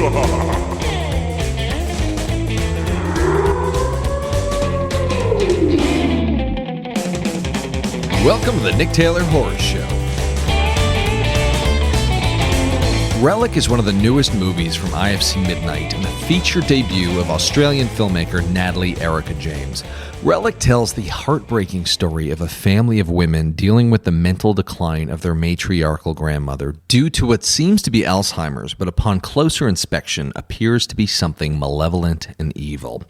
Welcome to the Nick Taylor Horror Show. Relic is one of the newest movies from IFC Midnight and the feature debut of Australian filmmaker Natalie Erika James. Relic tells the heartbreaking story of a family of women dealing with the mental decline of their matriarchal grandmother due to what seems to be Alzheimer's, but upon closer inspection appears to be something malevolent and evil.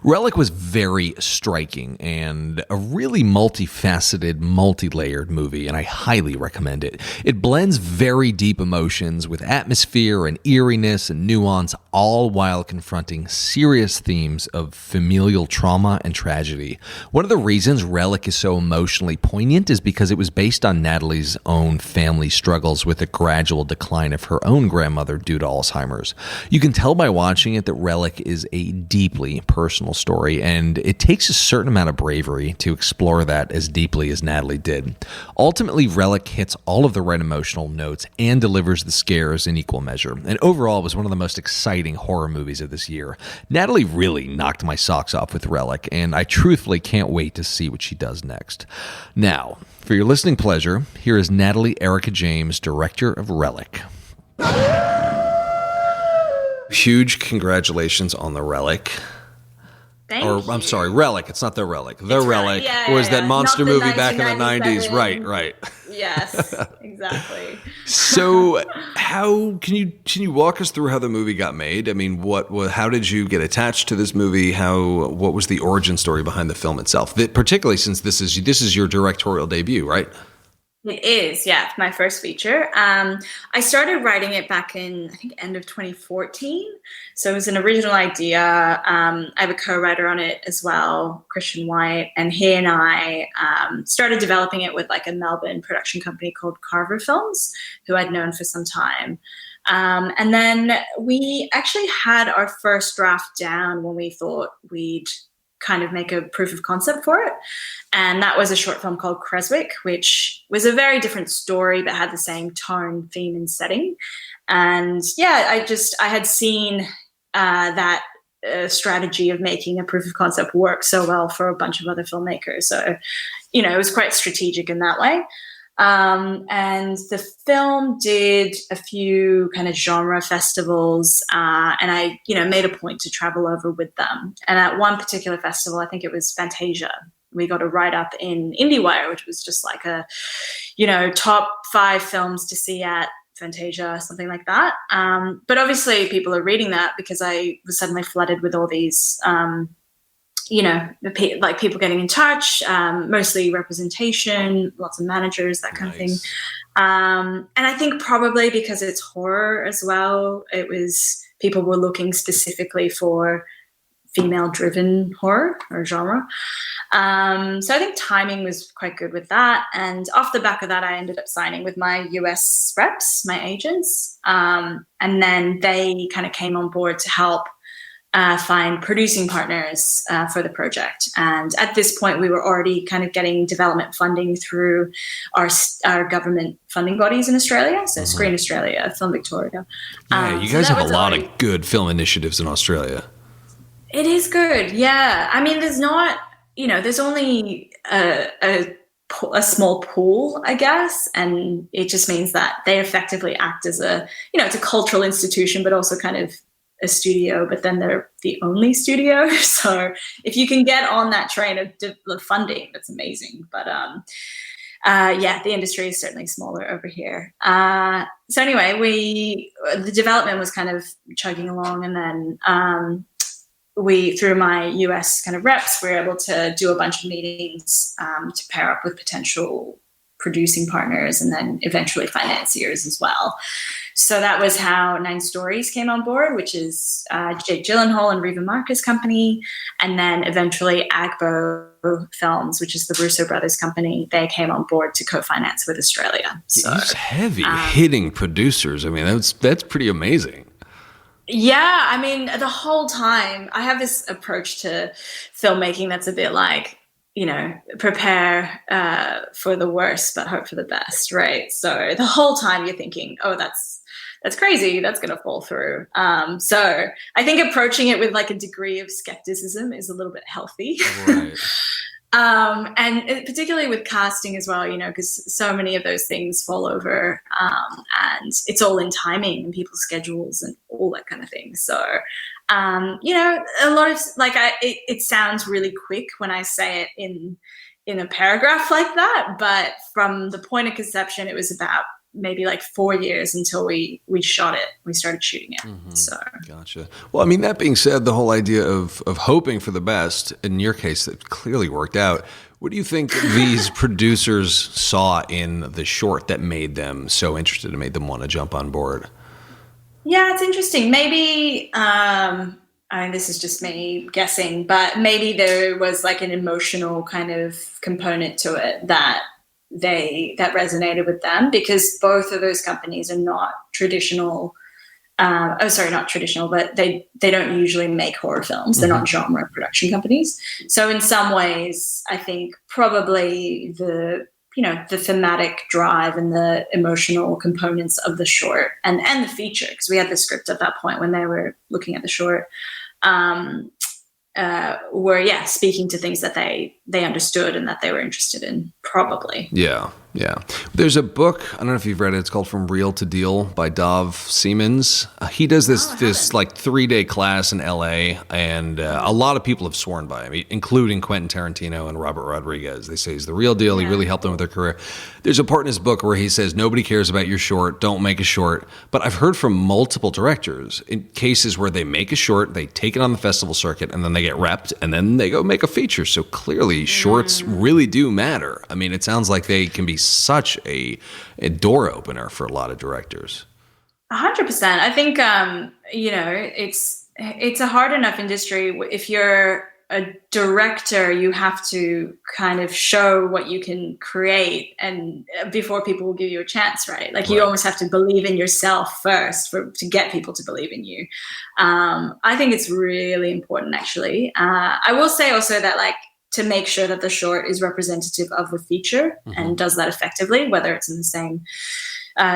Relic was very striking and a really multifaceted, multi-layered movie, and I highly recommend it. It blends very deep emotions with atmosphere and eeriness and nuance, all while confronting serious themes of familial trauma and tragedy. One of the reasons Relic is so emotionally poignant is because it was based on Natalie's own family struggles with the gradual decline of her own grandmother due to Alzheimer's. You can tell by watching it that Relic is a deeply personal story, and it takes a certain amount of bravery to explore that as deeply as Natalie did. Ultimately, Relic hits all of the right emotional notes and delivers the scares in equal measure, and overall was one of the most exciting horror movies of this year. Natalie really knocked my socks off with Relic, and I truthfully can't wait to see what she does next. Now, for your listening pleasure, here is Natalie Erika James, director of Relic. Huge congratulations on the Relic. Thank you. I'm sorry, Relic. It's not the Relic. The it's Relic was that monster movie back in the 90s. Right. Yes, exactly. So, how can you walk us through how the movie got made? I mean, how did you get attached to this movie? What was the origin story behind the film itself? Particularly since this is your directorial debut, right? It is, yeah, my first feature. I started writing it back in, I think, end of 2014. So it was an original idea. I have a co-writer on it as well, Christian White, and he and I started developing it with like a Melbourne production company called Carver Films, who I'd known for some time. And then we actually had our first draft down when we thought we'd kind of make a proof of concept for it. And that was a short film called Creswick, which was a very different story, but had the same tone, theme, and setting. And yeah, I had seen that strategy of making a proof of concept work so well for a bunch of other filmmakers. So, it was quite strategic in that way. And the film did a few kind of genre festivals, and I, made a point to travel over with them. And at one particular festival, I think it was Fantasia, we got a write-up in IndieWire, which was just like a, top 5 films to see at Fantasia, something like that. But obviously people are reading that because I was suddenly flooded with all these, like people getting in touch, mostly representation, lots of managers, that kind of thing. And I think probably because it's horror as well, people were looking specifically for female-driven horror or genre. So I think timing was quite good with that. And off the back of that, I ended up signing with my US reps, my agents. And then they kind of came on board to help find producing partners for the project. And at this point, we were already kind of getting development funding through our government funding bodies in Australia. So Screen Australia, Film Victoria. Yeah, you guys have a lot of good film initiatives in Australia. It is good. Yeah. I mean, there's not, there's only a small pool, I guess. And it just means that they effectively act as it's a cultural institution, but also kind of a studio, but then they're the only studio. So if you can get on that train of funding, that's amazing. But the industry is certainly smaller over here. So anyway, the development was kind of chugging along, and then through my US kind of reps, we were able to do a bunch of meetings to pair up with potential producing partners and then eventually financiers as well. So that was how 9 Stories came on board, which is Jake Gyllenhaal and Reva Marcus' company. And then eventually Agbo Films, which is the Russo brothers' company, they came on board to co-finance with Australia. So these heavy-hitting producers. I mean, that's pretty amazing. Yeah, I mean, the whole time I have this approach to filmmaking that's a bit like, prepare for the worst but hope for the best, right? So the whole time you're thinking, oh, that's crazy, that's going to fall through. So I think approaching it with like a degree of skepticism is a little bit healthy. Right. And particularly with casting as well, because so many of those things fall over, and it's all in timing and people's schedules and all that kind of thing. So, a lot of it sounds really quick when I say it in a paragraph like that, but from the point of conception, it was about maybe like 4 years until we shot it. We started shooting it. Mm-hmm. So gotcha. Well, I mean, that being said, the whole idea of hoping for the best, in your case, that clearly worked out. What do you think these producers saw in the short that made them so interested and made them want to jump on board? Yeah, it's interesting. Maybe, this is just me guessing, but maybe there was like an emotional kind of component to it that resonated with them, because both of those companies are not traditional. Not traditional, but they don't usually make horror films. They're not genre production companies. So in some ways, I think probably the thematic drive and the emotional components of the short and the feature, because we had the script at that point when they were looking at the short, were speaking to things that they understood and that they were interested in, probably. Yeah. There's a book, I don't know if you've read it, it's called From Real to Deal by Dov Siemens. He does this like 3-day class in LA, and a lot of people have sworn by him, including Quentin Tarantino and Robert Rodriguez. They say he's the real deal. He really helped them with their career. There's a part in his book where he says, nobody cares about your short, don't make a short. But I've heard from multiple directors in cases where they make a short, they take it on the festival circuit, and then they get repped, and then they go make a feature. So clearly shorts really do matter. I mean, it sounds like they can be such a door opener for a lot of directors. 100%. I think it's a hard enough industry. If you're a director, you have to kind of show what you can create, and before people will give you a chance, right? Like, you almost have to believe in yourself first to get people to believe in you. I think it's really important, actually. I will say also that, like, to make sure that the short is representative of the feature and does that effectively, whether it's in the same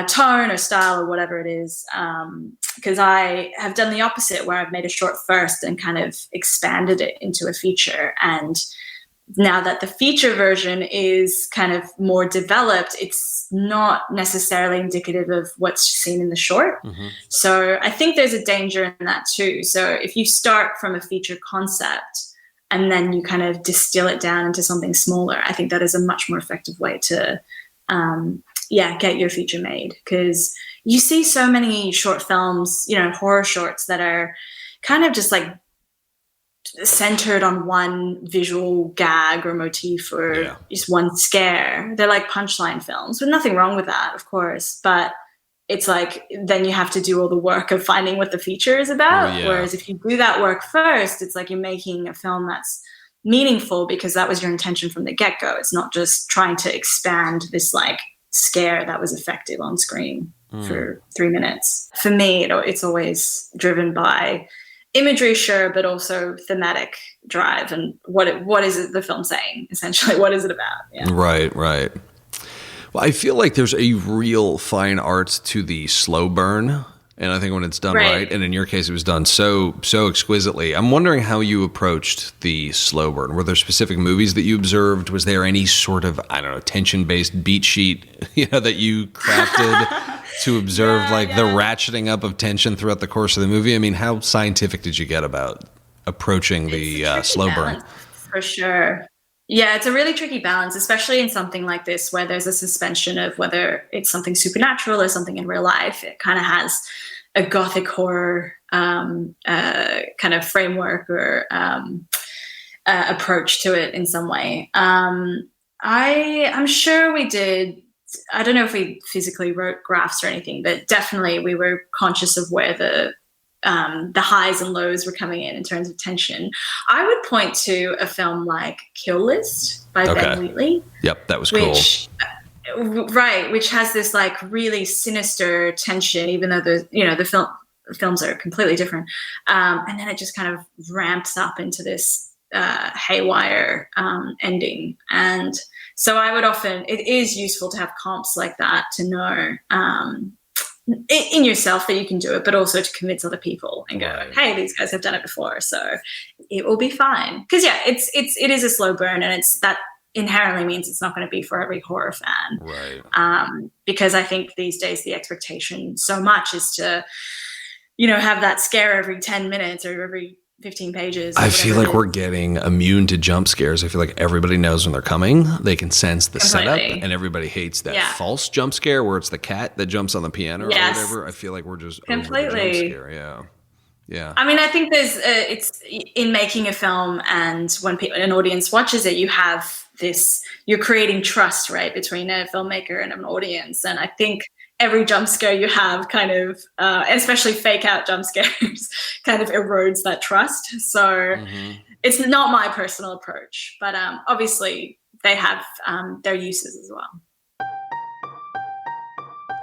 tone or style or whatever it is. Because I have done the opposite, where I've made a short first and kind of expanded it into a feature. And now that the feature version is kind of more developed, it's not necessarily indicative of what's seen in the short. So I think there's a danger in that too. So if you start from a feature concept and then you kind of distill it down into something smaller, I think that is a much more effective way to get your feature made. Because you see so many short films, horror shorts, that are kind of just like centered on one visual gag or motif or just one scare. They're like punchline films, with nothing wrong with that, of course, but it's like, then you have to do all the work of finding what the feature is about. Whereas if you do that work first, it's like you're making a film that's meaningful, because that was your intention from the get-go. It's not just trying to expand this like scare that was effective on screen for 3 minutes. For me, it's always driven by imagery, sure, but also thematic drive and what is the film saying, essentially? What is it about? Yeah. Right. Well, I feel like there's a real fine art to the slow burn, and I think when it's done right, and in your case it was done so exquisitely. I'm wondering how you approached the slow burn. Were there specific movies that you observed? Was there any sort of, tension-based beat sheet, that you crafted to observe the ratcheting up of tension throughout the course of the movie? I mean, how scientific did you get about approaching the slow burn? For sure. Yeah, it's a really tricky balance, especially in something like this, where there's a suspension of whether it's something supernatural or something in real life. It kind of has a gothic horror kind of framework or approach to it in some way. I'm sure we did. I don't know if we physically wrote graphs or anything, but definitely we were conscious of where the highs and lows were coming in terms of tension. I would point to a film like Kill List by Ben Wheatley. Yep, that was cool. Which has this like really sinister tension, even though the films are completely different. And then it just kind of ramps up into this haywire ending. And so I would often, it is useful to have comps like that to know in yourself that you can do it, but also to convince other people and go, hey, these guys have done it before, so it will be fine. Because it is a slow burn, and it's that inherently means it's not going to be for every horror fan, right? Because I think these days the expectation so much is to, have that scare every 10 minutes or every 15 pages. I feel like we're getting immune to jump scares. I feel like everybody knows when they're coming. They can sense the setup, and everybody hates that false jump scare where it's the cat that jumps on the piano or whatever. I feel like we're just completely over the jump scare. Yeah. I mean, I think there's it's in making a film, and when an audience watches it, you have you're creating trust, right, between a filmmaker and an audience. And I think every jump scare you have kind of, especially fake out jump scares, kind of erodes that trust. So it's not my personal approach, but obviously they have their uses as well.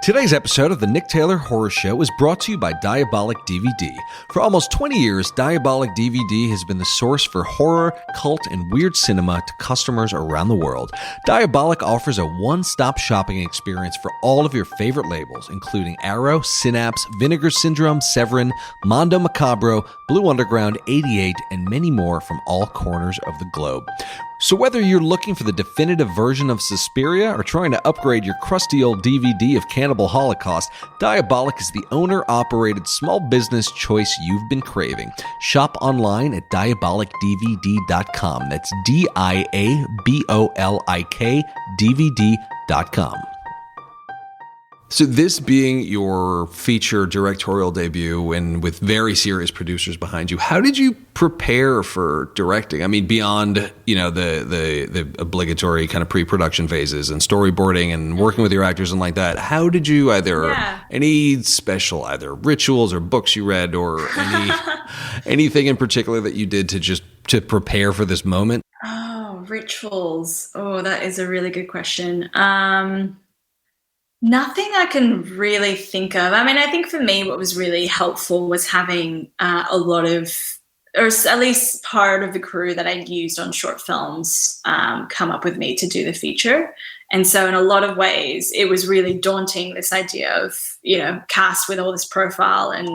Today's episode of the Nick Taylor Horror Show is brought to you by Diabolic DVD. For almost 20 years, Diabolic DVD has been the source for horror, cult, and weird cinema to customers around the world. Diabolic offers a one-stop shopping experience for all of your favorite labels, including Arrow, Synapse, Vinegar Syndrome, Severin, Mondo Macabro, Blue Underground, 88, and many more from all corners of the globe. So whether you're looking for the definitive version of Suspiria or trying to upgrade your crusty old DVD of Cannibal Holocaust, Diabolic is the owner-operated small business choice you've been craving. Shop online at diabolicdvd.com. That's DIABOLIK DVD.com. So this being your feature directorial debut and with very serious producers behind you, how did you prepare for directing? I mean, beyond, the obligatory kind of pre-production phases and storyboarding and working with your actors and like that, how did you any special either rituals or books you read or anything in particular that you did to prepare for this moment? Oh, rituals. Oh, that is a really good question. Nothing I can really think of. I mean, I think for me, what was really helpful was having a lot of, or at least part of the crew that I'd used on short films come up with me to do the feature. And so in a lot of ways, it was really daunting, this idea of, cast with all this profile and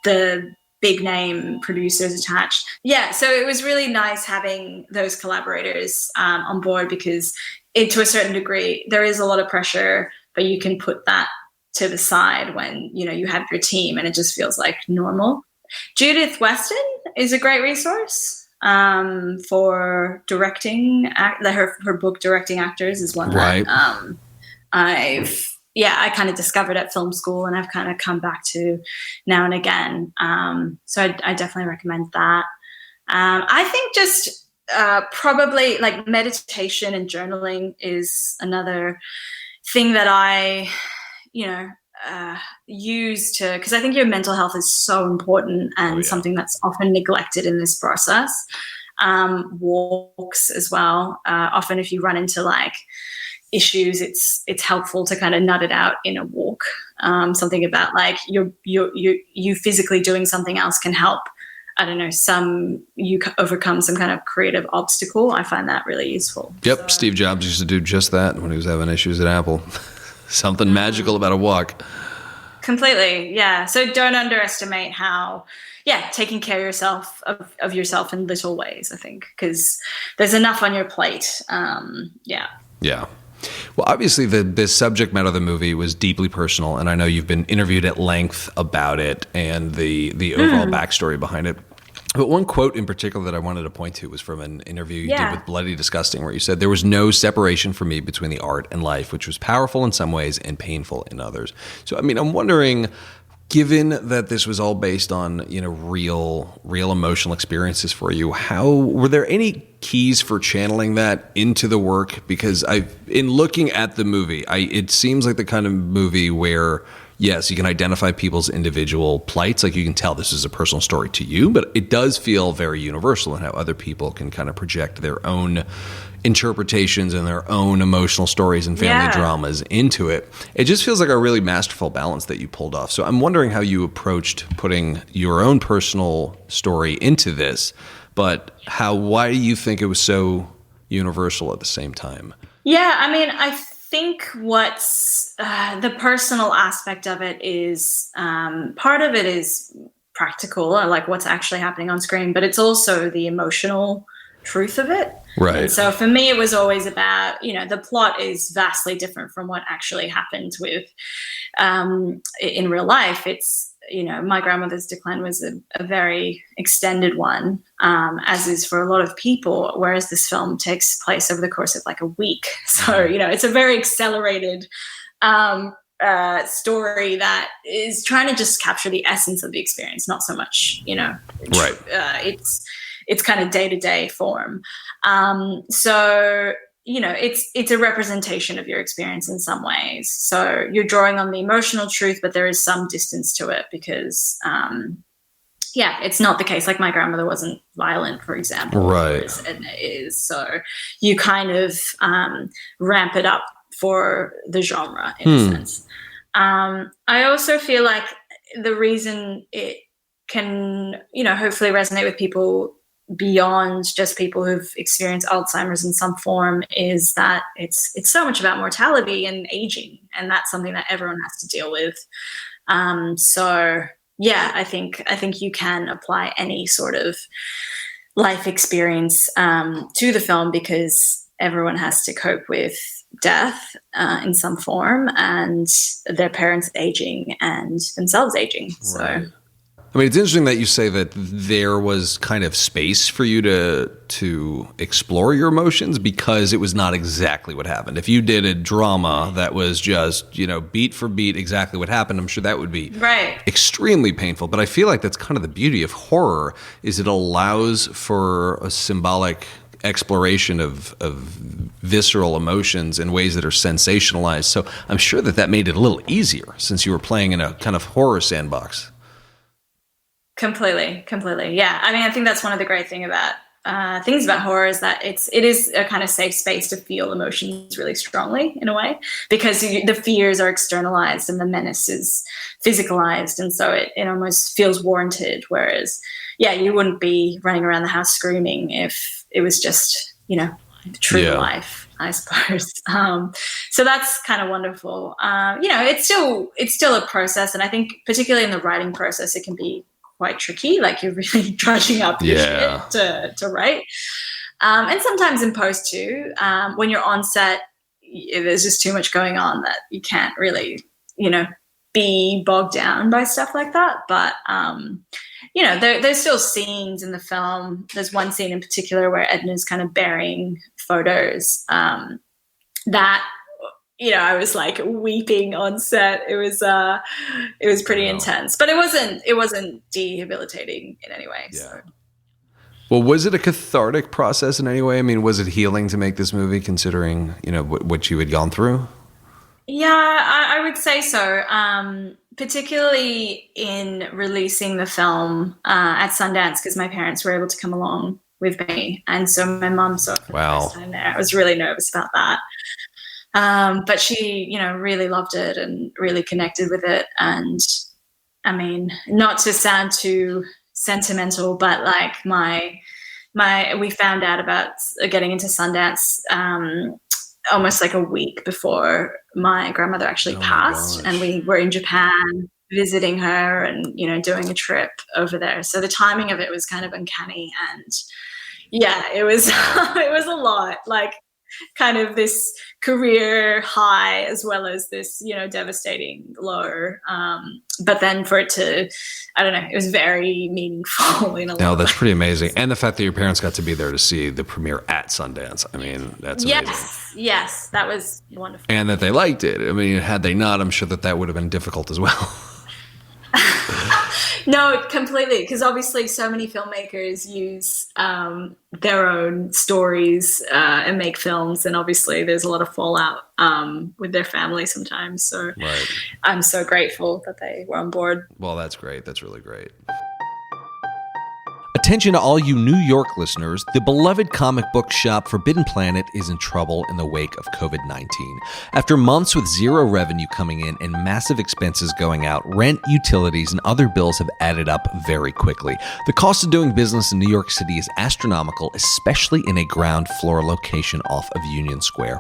the big name producers attached. Yeah, so it was really nice having those collaborators on board because to a certain degree, there is a lot of pressure, but you can put that to the side when, you have your team and it just feels like normal. Judith Weston is a great resource for directing. Her book, Directing Actors, is one that I kind of discovered at film school and I've kind of come back to now and again. So I definitely recommend that. I think just probably like meditation and journaling is another thing that I, use to, because I think your mental health is so important and something that's often neglected in this process. Walks as well. Often if you run into like issues, it's helpful to kind of nut it out in a walk. Something about like you physically doing something else can help. I don't know, you overcome some kind of creative obstacle. I find that really useful. Yep, so. Steve Jobs used to do just that when he was having issues at Apple. Something magical about a walk. Completely, yeah. So don't underestimate how, taking care of yourself in little ways, I think, because there's enough on your plate. Yeah. Well, obviously, the subject matter of the movie was deeply personal, and I know you've been interviewed at length about it and the overall backstory behind it. But one quote in particular that I wanted to point to was from an interview you did with Bloody Disgusting, where you said, "There was no separation for me between the art and life, which was powerful in some ways and painful in others." So, I mean, I'm wondering, given that this was all based on, real emotional experiences for you, how were there any keys for channeling that into the work? Because in looking at the movie, it seems like the kind of movie where, yes, you can identify people's individual plights, like you can tell this is a personal story to you, but it does feel very universal in how other people can kind of project their own interpretations and their own emotional stories and family dramas into it. It just feels like a really masterful balance that you pulled off. So I'm wondering how you approached putting your own personal story into this, but why do you think it was so universal at the same time? Yeah, I mean, I think what's the personal aspect of it is part of it is practical, like what's actually happening on screen, but it's also the emotional truth of it. Right. And so for me, it was always about, the plot is vastly different from what actually happened with in real life. It's, my grandmother's decline was a very extended one, as is for a lot of people, whereas this film takes place over the course of like a week. So, it's a very accelerated story that is trying to just capture the essence of the experience, not so much, right. It's kind of day-to-day form. So, it's a representation of your experience in some ways. So you're drawing on the emotional truth, but there is some distance to it because, it's not the case. Like my grandmother wasn't violent, for example. Right. And it is. So you kind of ramp it up for the genre in a sense. I also feel like the reason it can, hopefully resonate with people beyond just people who've experienced Alzheimer's in some form is that it's so much about mortality and aging, and that's something that everyone has to deal with. So yeah, I think you can apply any sort of life experience to the film because everyone has to cope with death in some form and their parents aging and themselves aging. So. Right. I mean, it's interesting that you say that there was kind of space for you to explore your emotions because it was not exactly what happened. If you did a drama that was just, beat for beat exactly what happened, I'm sure that would be extremely painful. But I feel like that's kind of the beauty of horror is it allows for a symbolic exploration of visceral emotions in ways that are sensationalized. So I'm sure that made it a little easier since you were playing in a kind of horror sandbox. Completely. Yeah. I mean, I think that's one of the great things about horror is that it is a kind of safe space to feel emotions really strongly in a way because the fears are externalized and the menace is physicalized. And so it almost feels warranted. Whereas, you wouldn't be running around the house screaming if it was just, true life, I suppose. So that's kind of wonderful. It's still a process. And I think particularly in the writing process, it can be quite tricky, like you're really drudging up your shit to write. And sometimes in post too, when you're on set, there's just too much going on that you can't really, be bogged down by stuff like that. But, there's still scenes in the film. There's one scene in particular where Edna's kind of burying photos that I was like weeping on set. It was pretty intense, but it wasn't debilitating in any way. Yeah. So. Well, was it a cathartic process in any way? I mean, was it healing to make this movie considering, what you had gone through? Yeah, I would say so. Particularly in releasing the film at Sundance because my parents were able to come along with me. And so my mom saw it for the first time there. I was really nervous about that. But she, really loved it and really connected with it. And I mean, not to sound too sentimental, but like we found out about getting into Sundance almost like a week before my grandmother actually passed. And we were in Japan visiting her and, doing a trip over there. So the timing of it was kind of uncanny. And yeah, it was, it was a lot. Like, kind of this career high as well as this, devastating low. But then for it to, I don't know, it was very meaningful in a lot. No, that's pretty amazing. And the fact that your parents got to be there to see the premiere at Sundance. I mean, that's amazing. Yes, that was wonderful. And that they liked it. I mean, had they not, I'm sure that would have been difficult as well. No, completely. Because obviously so many filmmakers use their own stories and make films. And obviously there's a lot of fallout with their family sometimes. So I'm so grateful that they were on board. Well, that's great. That's really great. Attention to all you New York listeners, the beloved comic book shop Forbidden Planet is in trouble in the wake of COVID-19. After months with zero revenue coming in and massive expenses going out, rent, utilities, and other bills have added up very quickly. The cost of doing business in New York City is astronomical, especially in a ground floor location off of Union Square.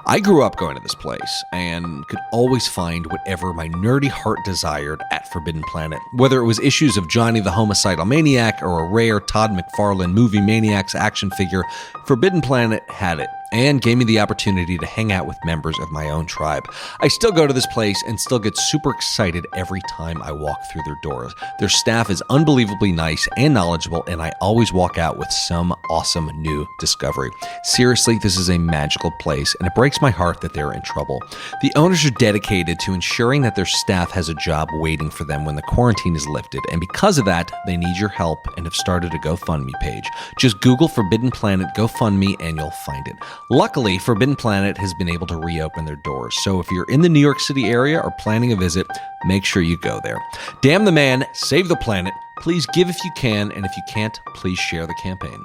I grew up going to this place and could always find whatever my nerdy heart desired at Forbidden Planet, whether it was issues of Johnny the Homicidal Maniac or a rare Todd McFarlane Movie Maniacs action figure. Forbidden Planet had it and gave me the opportunity to hang out with members of my own tribe. I still go to this place and still get super excited every time I walk through their doors. Their staff is unbelievably nice and knowledgeable, and I always walk out with some awesome new discovery. Seriously, this is a magical place, and it breaks my heart that they're in trouble. The owners are dedicated to ensuring that their staff has a job waiting for them when the quarantine is lifted, and because of that, they need your help and have started a GoFundMe page. Just Google Forbidden Planet GoFundMe and you'll find it. Luckily, Forbidden Planet has been able to reopen their doors, so if you're in the New York City area or planning a visit, make sure you go there. Damn the man, save the planet. Please give if you can, and if you can't, please share the campaign.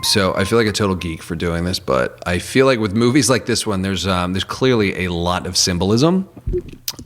So I feel like a total geek for doing this, but I feel like with movies like this one, there's clearly a lot of symbolism,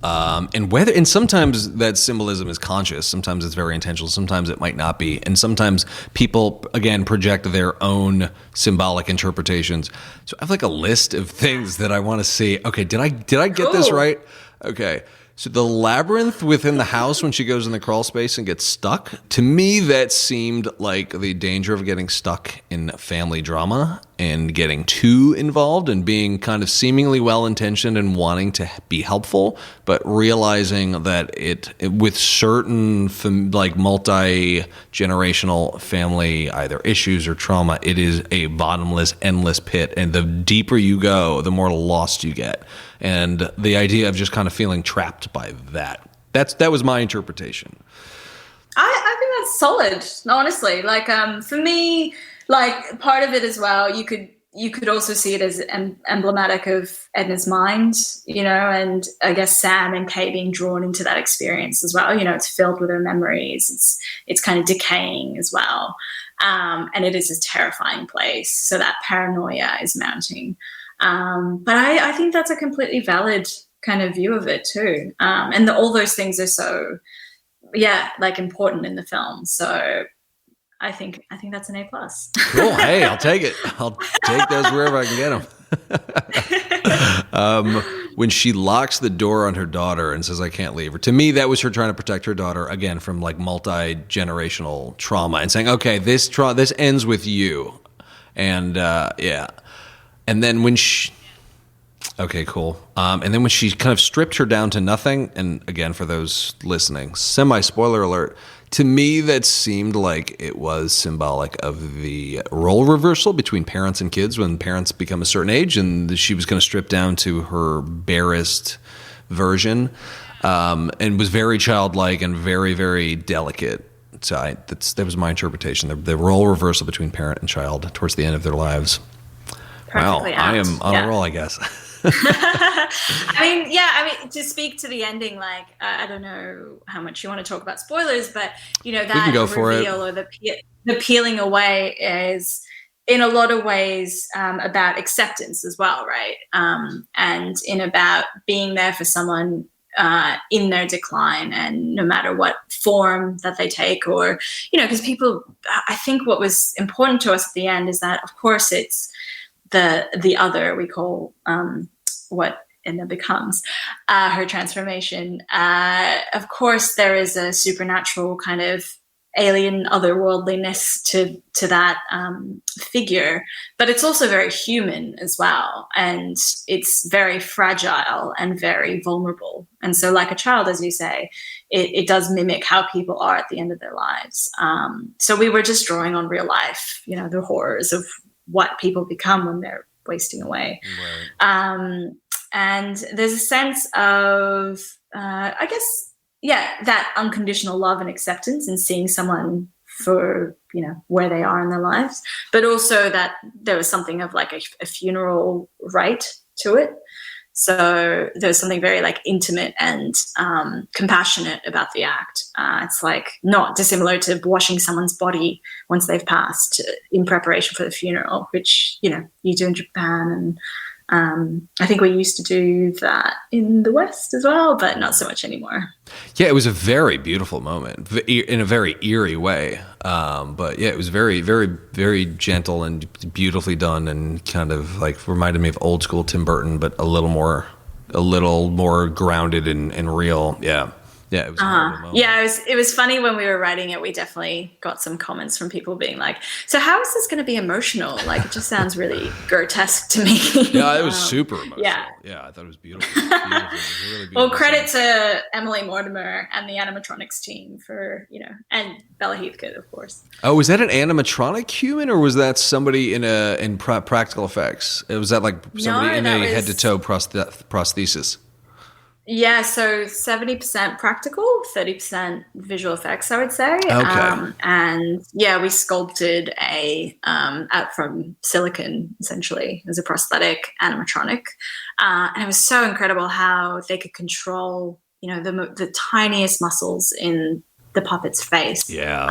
and sometimes that symbolism is conscious, sometimes it's very intentional, sometimes it might not be, and sometimes people again project their own symbolic interpretations. So I have like a list of things that I want to see. Okay, did I get this right? Okay. So the labyrinth within the house when she goes in the crawl space and gets stuck, to me that seemed like the danger of getting stuck in family drama and getting too involved and being kind of seemingly well-intentioned and wanting to be helpful, but realizing that it with certain like multi-generational family either issues or trauma, it is a bottomless, endless pit. And the deeper you go, the more lost you get. And the idea of just kind of feeling trapped by that. That was my interpretation. I think that's solid, honestly. Like, for me, like part of it as well, you could also see it as emblematic of Edna's mind, and I guess Sam and Kay being drawn into that experience as well. It's filled with her memories. It's kind of decaying as well. And it is a terrifying place. So that paranoia is mounting. But I think that's a completely valid kind of view of it too. And all those things are so, like important in the film. So I think that's an A+. Cool. Hey, I'll take it. I'll take those wherever I can get them. When she locks the door on her daughter and says, I can't leave her. To me, that was her trying to protect her daughter, again, from like multi-generational trauma and saying, okay, this ends with you. And And then when she... Okay, cool. And then when she kind of stripped her down to nothing, and again, for those listening, semi-spoiler alert, to me that seemed like it was symbolic of the role reversal between parents and kids when parents become a certain age, and she was going to strip down to her barest version, and was very childlike and very, very delicate. So that was my interpretation, the role reversal between parent and child towards the end of their lives. Perfectly wow, I apt. am on a roll, I guess. I mean, to speak to the ending, like, I don't know how much you want to talk about spoilers, but, that reveal or the peeling away is, in a lot of ways, about acceptance as well, right? And in about being there for someone in their decline, and no matter what form that they take, or, because people, I think what was important to us at the end is that, of course, it's the other we call what Edna becomes, her transformation. Of course, there is a supernatural kind of alien otherworldliness to that figure, but it's also very human as well, and it's very fragile and very vulnerable. And so, like a child, as you say, it does mimic how people are at the end of their lives. So we were just drawing on real life, the horrors of what people become when they're wasting away. Right. And there's a sense of, I guess, that unconditional love and acceptance, and seeing someone for, where they are in their lives, but also that there was something of like a funeral rite to it. So there's something very like intimate and compassionate about the act. It's like not dissimilar to washing someone's body once they've passed in preparation for the funeral, which, you know, you do in Japan. And I think we used to do that in the West as well, but not so much anymore. Yeah, it was a very beautiful moment in a very eerie way. But yeah, it was very, very, very gentle and beautifully done, and kind of like reminded me of old school Tim Burton, but a little more grounded and real. Yeah. Yeah, it was a moment. Yeah, it was funny when we were writing it. We definitely got some comments from people being like, "So how is this going to be emotional? Like, it just sounds really grotesque to me." Yeah, it was super emotional. Yeah, I thought it was beautiful. It was beautiful. It was really beautiful. Well, credit to Emily Mortimer and the animatronics team for, you know, and Bella Heathcote, of course. Oh, was that an animatronic human, or was that somebody in practical effects? Was that like somebody in a head to toe prosthesis? Yeah, so 70% practical, 30% visual effects, I would say. Okay. And yeah, we sculpted out from silicon, essentially, as a prosthetic animatronic. And it was so incredible how they could control, you know, the tiniest muscles in the puppet's face. Yeah.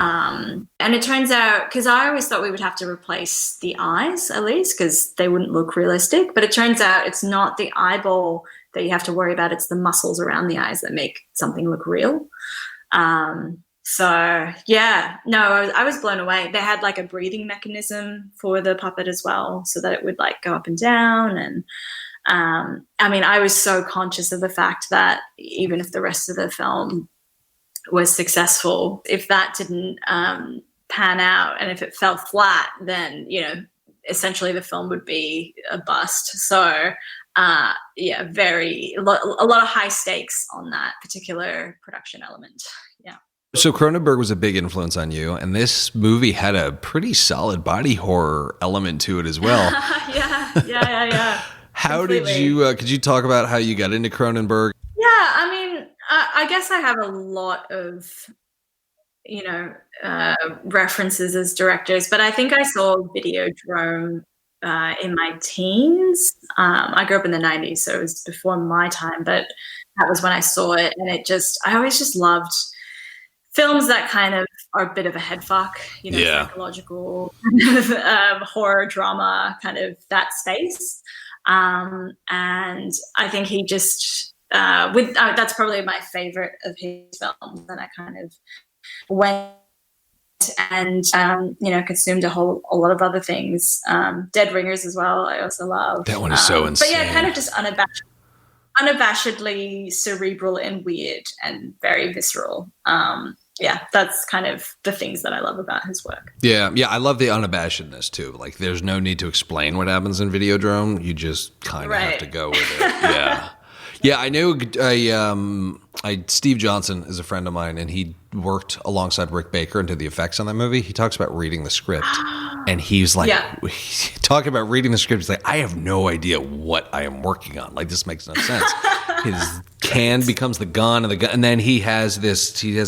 And it turns out, because I always thought we would have to replace the eyes, at least, because they wouldn't look realistic. But it turns out it's not the eyeball that you have to worry about. It's the muscles around the eyes that make something look real. So yeah, no, I was blown away. They had like a breathing mechanism for the puppet as well, so that it would like go up and down. And I mean, I was so conscious of the fact that even if the rest of the film was successful, if that didn't pan out and if it fell flat, then, you know, essentially the film would be a bust. So yeah, a lot of high stakes on that particular production element. Yeah. So Cronenberg was a big influence on you, and this movie had a pretty solid body horror element to it as well. Yeah. How Completely. did you, could you talk about how you got into Cronenberg? Yeah, I mean, I guess I have a lot of, you know, references as directors, but I think I saw Videodrome in my teens. I grew up in the 90s, so it was before my time, but that was when I saw it. And I always just loved films that kind of are a bit of a headfuck, you know, psychological horror drama, kind of that space. And I think he just, that's probably my favorite of his films. And I kind of went and you know, consumed a lot of other things. Dead Ringers as well, I also love. That one is so insane. But yeah, kind of just unabashedly cerebral and weird and very visceral. Yeah, that's kind of the things that I love about his work. Yeah, I love the unabashedness too. Like, there's no need to explain what happens in Videodrome. You just kind of have to go with it. Yeah. Yeah, I know. Steve Johnson is a friend of mine, and he worked alongside Rick Baker and did the effects on that movie. He talks about reading the script, and he's like, talking about reading the script. He's like, I have no idea what I am working on. Like, this makes no sense. His can becomes the gun, and then he has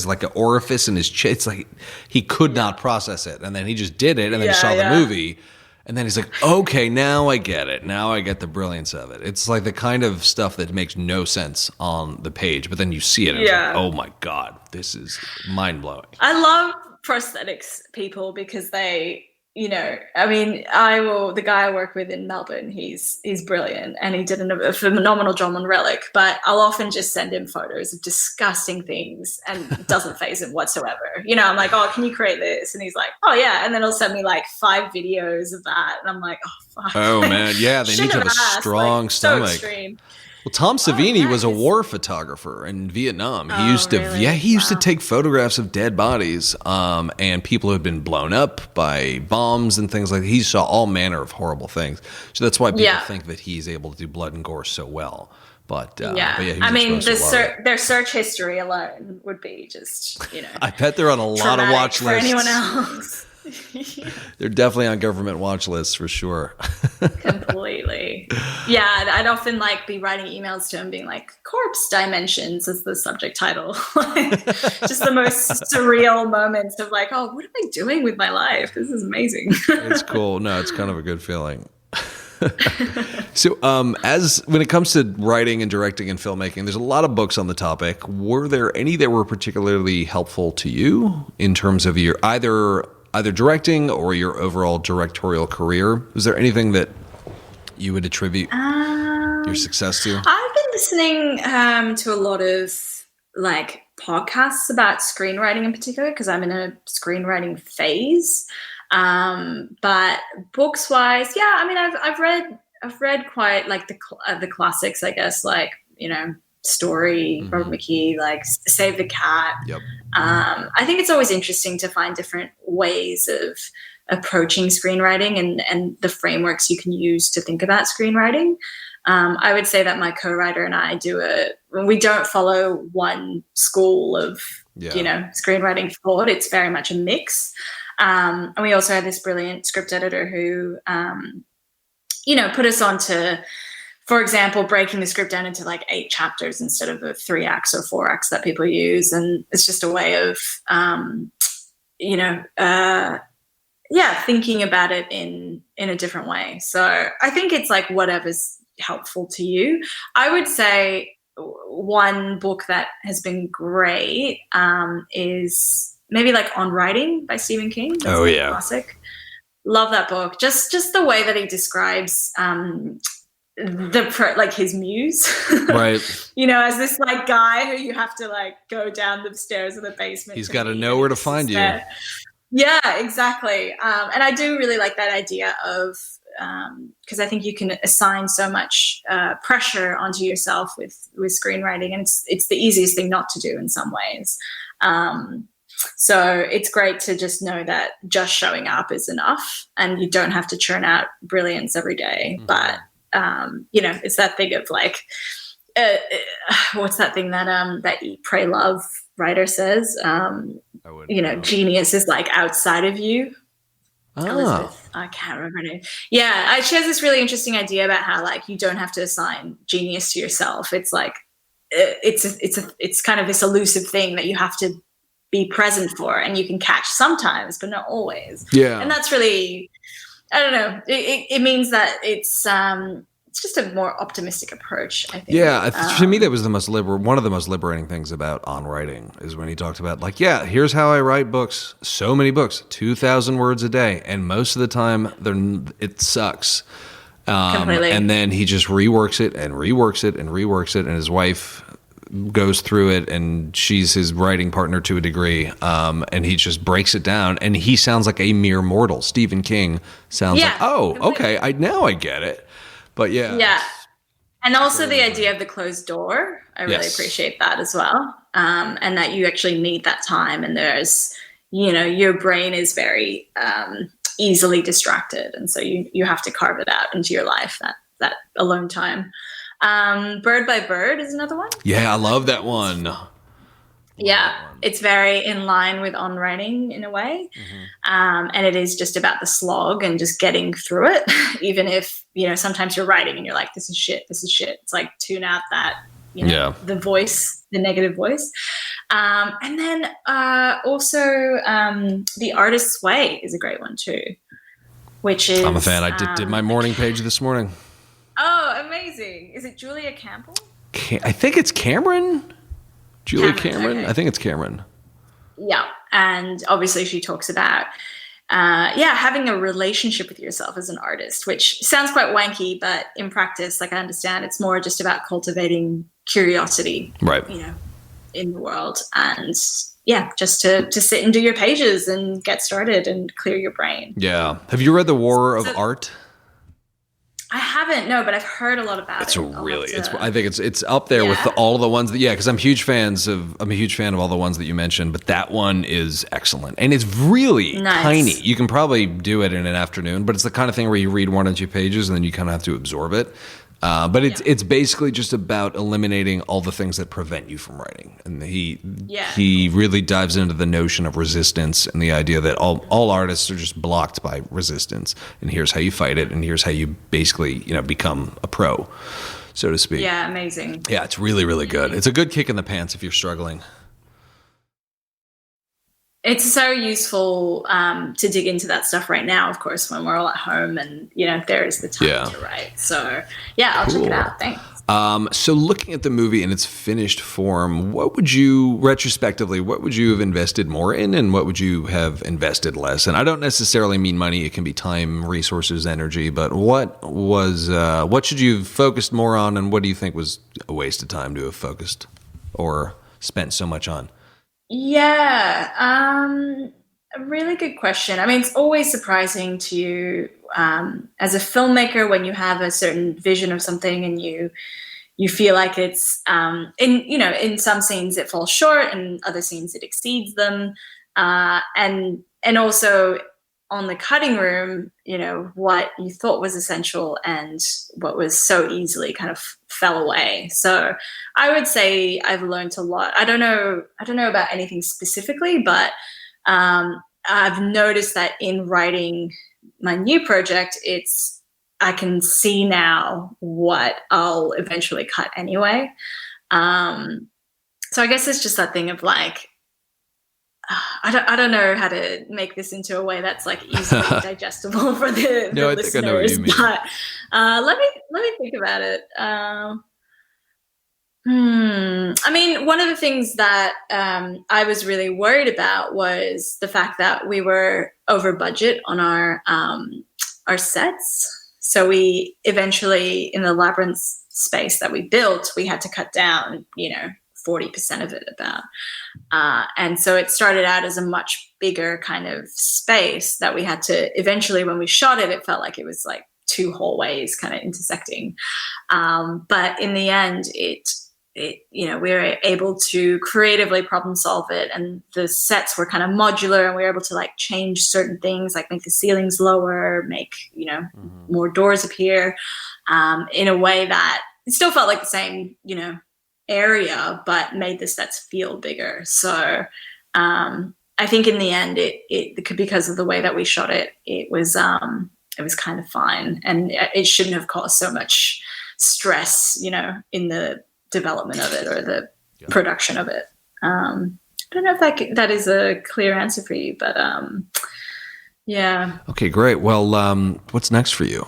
like an orifice in his chest. It's like he could not process it, and then he just did it, and then he saw the movie. And then he's like, okay, now I get it. Now I get the brilliance of it. It's like the kind of stuff that makes no sense on the page, but then you see it and it's like, oh my God, this is mind-blowing. I love prosthetics people because they, you know, I mean, the guy I work with in Melbourne, he's brilliant, and he did a phenomenal job on Relic, but I'll often just send him photos of disgusting things and it doesn't faze him whatsoever. You know, I'm like, oh, can you create this? And he's like, oh yeah. And then he'll send me like 5 videos of that. And I'm like, oh fuck. Oh man. Yeah. They need to have a strong stomach. So extreme. Well, Tom Savini was a war photographer in Vietnam. He used to take photographs of dead bodies and people who had been blown up by bombs and things like that. He saw all manner of horrible things. So that's why people think that he's able to do blood and gore so well. But I mean, their search history alone would be just, you know. I bet they're on a lot of watch lists. For anyone else. They're definitely on government watch lists for sure. Completely. Yeah, I'd often like be writing emails to him being like, corpse dimensions is the subject title. Just the most surreal moments of like, oh, what am I doing with my life? This is amazing. It's cool. No, it's kind of a good feeling. So, as when it comes to writing and directing and filmmaking, there's a lot of books on the topic. Were there any that were particularly helpful to you in terms of your either directing or your overall directorial career? Was there anything that you would attribute your success to? I've been listening to a lot of like podcasts about screenwriting in particular because I'm in a screenwriting phase. But books wise, yeah, I mean, I've read quite like the classics, I guess, like, you know, Story, Robert McKee, like Save the Cat. Yep. I think it's always interesting to find different ways of approaching screenwriting and the frameworks you can use to think about screenwriting. I would say that my co-writer and I we don't follow one school of, you know, screenwriting thought. It's very much a mix. And we also had this brilliant script editor who, you know, put us on to, for example, breaking the script down into like 8 chapters instead of the 3 acts or 4 acts that people use. And it's just a way of, you know, thinking about it in a different way. So I think it's like whatever's helpful to you. I would say one book that has been great is maybe like On Writing by Stephen King. That's a classic. Love that book. Just the way that he describes like his muse, right? You know, as this like guy who you have to like go down the stairs of the basement. He's got to know where to find you. Yeah, exactly. And I do really like that idea of because I think you can assign so much pressure onto yourself with screenwriting, and it's the easiest thing not to do in some ways. So it's great to just know that just showing up is enough, and you don't have to churn out brilliance every day. But you know, it's that thing of like, what's that thing that Eat, Pray, Love writer says? You know, genius is like outside of you. Elizabeth, I can't remember her name. Yeah, she has this really interesting idea about how like you don't have to assign genius to yourself. It's like it's kind of this elusive thing that you have to be present for, and you can catch sometimes, but not always. Yeah, and that's really, I don't know. It means that it's just a more optimistic approach, I think. Yeah, to me, that was one of the most liberating things about On Writing is when he talked about like, yeah, here's how I write books. So many books, 2,000 words a day, and most of the time, it sucks. Completely. And then he just reworks it and reworks it and reworks it, and his wife goes through it, and she's his writing partner to a degree, and he just breaks it down, and he sounds like a mere mortal. Stephen King sounds like, oh, completely. Okay, now I get it. But yeah. And also the idea of the closed door. I really appreciate that as well. And that you actually need that time. And there's, you know, your brain is very easily distracted. And so you have to carve it out into your life, that alone time. Bird by Bird is another one. Yeah, I love that one. Yeah, it's very in line with On Writing in a way. And it is just about the slog and just getting through it, even if, you know, sometimes you're writing and you're like, this is shit. It's like tune out that, you know, the voice, the negative voice. And then also The Artist's Way is a great one too, which is... I'm a fan. I did my morning page this morning. Oh, amazing. Is it Julia Campbell? I think it's Cameron. Julia Cameron? Okay. I think it's Cameron. Yeah. And obviously she talks about, having a relationship with yourself as an artist, which sounds quite wanky, but in practice, like I understand, it's more just about cultivating curiosity, right? You know, in the world. And just to sit and do your pages and get started and clear your brain. Yeah. Have you read The War of Art? I haven't, no, but I've heard a lot about it. I think it's up there with all the ones that, because I'm a huge fan of all the ones that you mentioned, but that one is excellent. And it's really tiny. You can probably do it in an afternoon, but it's the kind of thing where you read 1 or 2 pages and then you kind of have to absorb it. But it's basically just about eliminating all the things that prevent you from writing. And he really dives into the notion of resistance and the idea that all artists are just blocked by resistance. And here's how you fight it, and here's how you basically, become a pro, so to speak. Yeah, amazing. Yeah, it's really, really good. It's a good kick in the pants if you're struggling. It's so useful to dig into that stuff right now, of course, when we're all at home and, there is the time to write. So, yeah, I'll check it out. Thanks. So looking at the movie in its finished form, what would you have invested more in and what would you have invested less? And I don't necessarily mean money. It can be time, resources, energy. But what should you have focused more on and what do you think was a waste of time to have focused or spent so much on? Yeah, a really good question. I mean, it's always surprising to you as a filmmaker when you have a certain vision of something and you feel like it's in some scenes it falls short and other scenes it exceeds them, and also on the cutting room, what you thought was essential and what was so easily kind of fell away. So I would say I've learned a lot. I don't know about anything specifically, but I've noticed that in writing my new project, I can see now what I'll eventually cut anyway. So I guess it's just that thing of like, I don't know how to make this into a way that's like easily digestible for the listeners. Think I know what you mean. But let me think about it. I mean, one of the things that I was really worried about was the fact that we were over budget on our sets. So we eventually, in the labyrinth space that we built, we had to cut down, 40% of it about. And so it started out as a much bigger kind of space that we had to eventually, when we shot it, it felt like it was like two hallways kind of intersecting. But in the end, we were able to creatively problem solve it, and the sets were kind of modular, and we were able to like change certain things, like make the ceilings lower, make more doors appear, in a way that it still felt like the same area, but made the sets feel bigger. So I think in the end, it could, because of the way that we shot it, it was kind of fine, and it shouldn't have caused so much stress, in the development of it or the production of it. I don't know if that is a clear answer for you, but yeah. Okay, great. Well, what's next for you?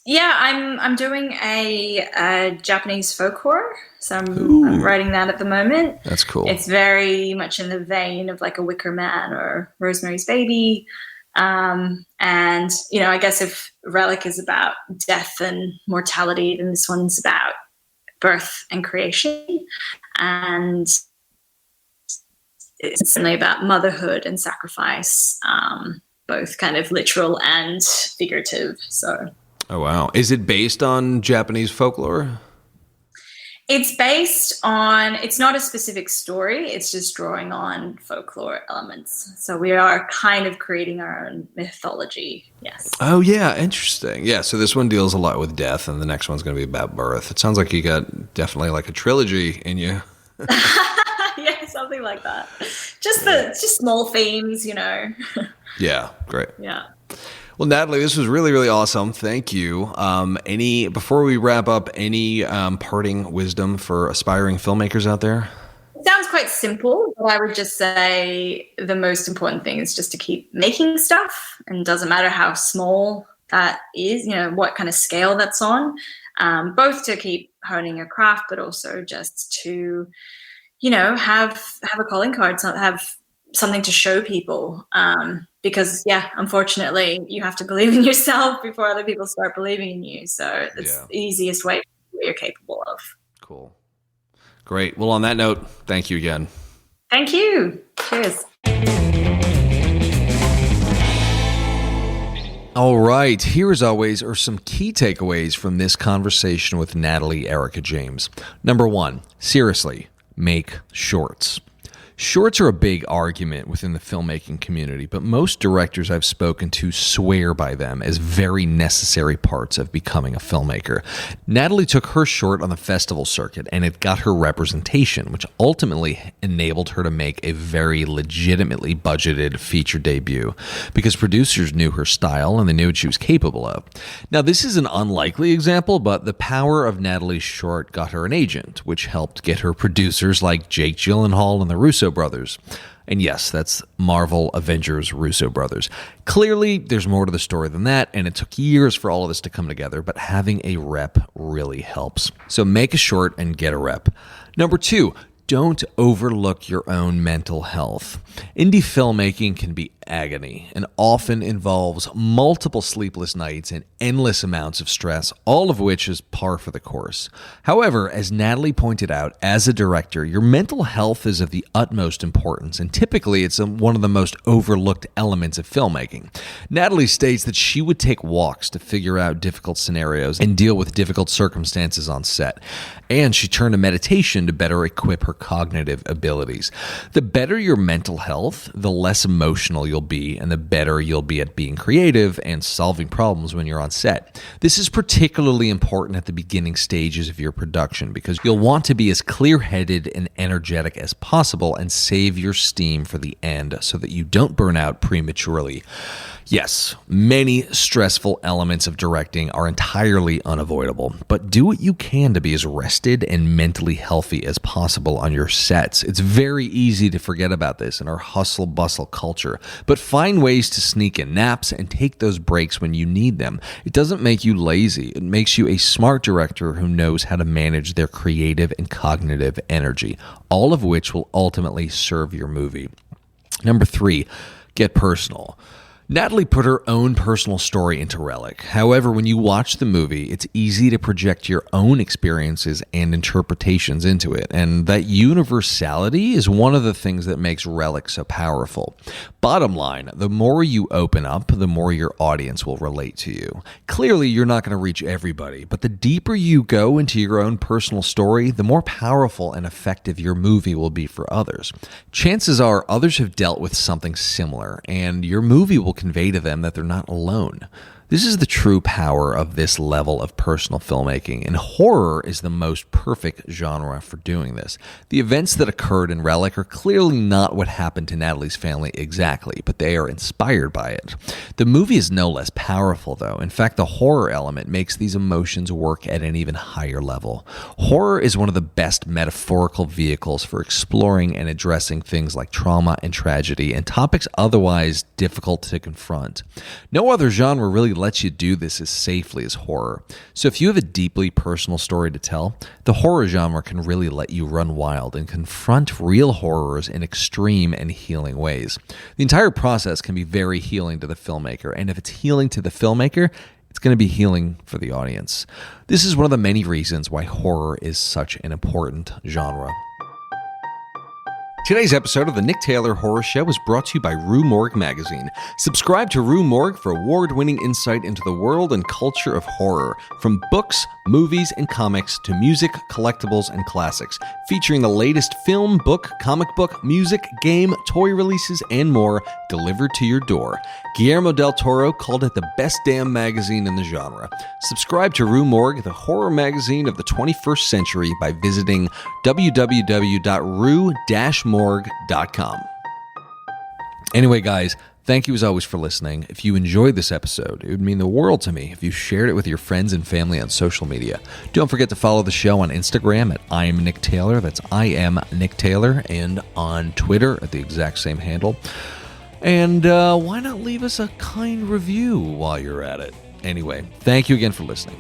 Yeah, I'm doing a Japanese folk horror, so I'm writing that at the moment. That's cool. It's very much in the vein of like a Wicker Man or Rosemary's Baby. And, I guess if Relic is about death and mortality, then this one's about birth and creation. And it's certainly about motherhood and sacrifice, both kind of literal and figurative. So. Oh, wow. Is it based on Japanese folklore? It's based on, it's not a specific story. It's just drawing on folklore elements. So we are kind of creating our own mythology. Yes. Oh, yeah. Interesting. Yeah. So this one deals a lot with death and the next one's going to be about birth. It sounds like you got definitely like a trilogy in you. Yeah, something like that. Just small themes, Yeah. Great. Yeah. Well, Natalie, this was really, really awesome. Thank you. Before we wrap up, any parting wisdom for aspiring filmmakers out there? It sounds quite simple, but I would just say the most important thing is just to keep making stuff, and it doesn't matter how small that is, what kind of scale that's on, both to keep honing your craft, but also just to, have a calling card, have something to show people. Because, unfortunately, you have to believe in yourself before other people start believing in you. So it's the easiest way to do what you're capable of. Cool. Great. Well, on that note, thank you again. Thank you. Cheers. All right. Here, as always, are some key takeaways from this conversation with Natalie Erika James. Number one, seriously, make shorts. Shorts are a big argument within the filmmaking community, but most directors I've spoken to swear by them as very necessary parts of becoming a filmmaker. Natalie took her short on the festival circuit, and it got her representation, which ultimately enabled her to make a very legitimately budgeted feature debut, because producers knew her style and they knew what she was capable of. Now, this is an unlikely example, but the power of Natalie's short got her an agent, which helped get her producers like Jake Gyllenhaal and the Russo Russo brothers. And yes, that's Marvel Avengers Russo brothers. Clearly, there's more to the story than that, and it took years for all of this to come together, but having a rep really helps. So make a short and get a rep. Number 2, don't overlook your own mental health. Indie filmmaking can be agony and often involves multiple sleepless nights and endless amounts of stress, all of which is par for the course. However, as Natalie pointed out, as a director, your mental health is of the utmost importance, and typically it's one of the most overlooked elements of filmmaking. Natalie states that she would take walks to figure out difficult scenarios and deal with difficult circumstances on set, and she turned to meditation to better equip her cognitive abilities. The better your mental health, the less emotional you'll be, and the better you'll be at being creative and solving problems when you're on set. This is particularly important at the beginning stages of your production because you'll want to be as clear-headed and energetic as possible and save your steam for the end so that you don't burn out prematurely. Yes, many stressful elements of directing are entirely unavoidable, but do what you can to be as rested and mentally healthy as possible on your sets. It's very easy to forget about this in our hustle-bustle culture, but find ways to sneak in naps and take those breaks when you need them. It doesn't make you lazy. It makes you a smart director who knows how to manage their creative and cognitive energy, all of which will ultimately serve your movie. Number 3, get personal. Natalie put her own personal story into Relic. However, when you watch the movie, it's easy to project your own experiences and interpretations into it, and that universality is one of the things that makes Relic so powerful. Bottom line, the more you open up, the more your audience will relate to you. Clearly, you're not going to reach everybody, but the deeper you go into your own personal story, the more powerful and effective your movie will be for others. Chances are others have dealt with something similar, and your movie will convey to them that they're not alone. This is the true power of this level of personal filmmaking, and horror is the most perfect genre for doing this. The events that occurred in Relic are clearly not what happened to Natalie's family exactly, but they are inspired by it. The movie is no less powerful, though. In fact, the horror element makes these emotions work at an even higher level. Horror is one of the best metaphorical vehicles for exploring and addressing things like trauma and tragedy and topics otherwise difficult to confront. No other genre really lets you do this as safely as horror. So if you have a deeply personal story to tell, the horror genre can really let you run wild and confront real horrors in extreme and healing ways. The entire process can be very healing to the filmmaker, and if it's healing to the filmmaker, it's going to be healing for the audience. This is one of the many reasons why horror is such an important genre. Today's episode of the Nick Taylor Horror Show is brought to you by Rue Morgue magazine. Subscribe to Rue Morgue for award-winning insight into the world and culture of horror, from books, movies, and comics to music, collectibles, and classics, featuring the latest film, book, comic book, music, game, toy releases, and more delivered to your door. Guillermo del Toro called it the best damn magazine in the genre. Subscribe to Rue Morgue, the horror magazine of the 21st century, by visiting www.rue-morgue.com. Anyway, guys, thank you as always for listening. If you enjoyed this episode, it would mean the world to me if you shared it with your friends and family on social media. Don't forget to follow the show on Instagram at I am Nick Taylor. That's I am Nick Taylor, and on Twitter at the exact same handle. And why not leave us a kind review while you're at it? Anyway, thank you again for listening.